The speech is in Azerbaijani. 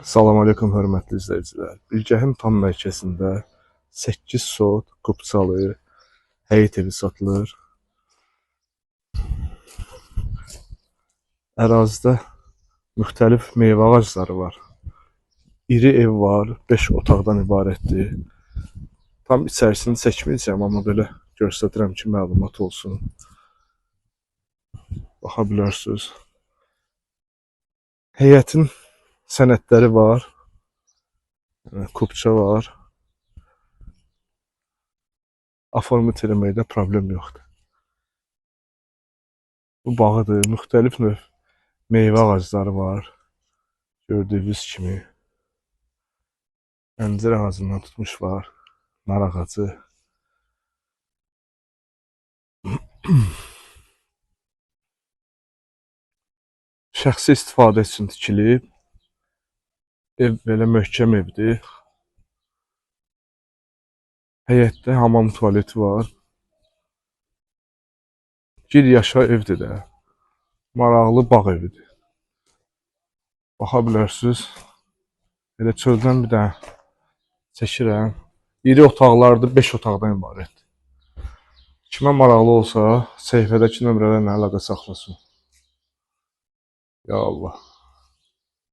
Salam aleykum hörmətli izləyicilər. Bilgəhim tam mərkəzində 8 sot qubçalı həyət evi satılır. Ərazidə müxtəlif meyvə ağacları var. İri ev var, 5 otaqdan ibarətdir. Tam içərisini çəkməyəcəm, amma belə göstərirəm ki, məlumat olsun. Baxa bilərsiniz. Həyətin sənədləri var. Kubça var. Aformit eləməkdə problem yoxdur. Bu bağıdır. Müxtəlif növ meyvə ağacları var. Gördüyünüz kimi. Əncir ağacından tutmuş var. Nar ağacı. Şəxsi istifadə üçün tikilib. Ev belə möhkəm evdir. Həyətdə hamam tualeti var. Bir yaşa evdir də. Maraqlı bağ evidir. Baxa bilərsiniz. Elə çöldən bir dənə çəkirəm. İri otaqlardır, 5 otaqdan ibarət. Kimə maraqlı olsa, səhifədəki nömrələrlə əlaqə saxlasın. Ya Allah.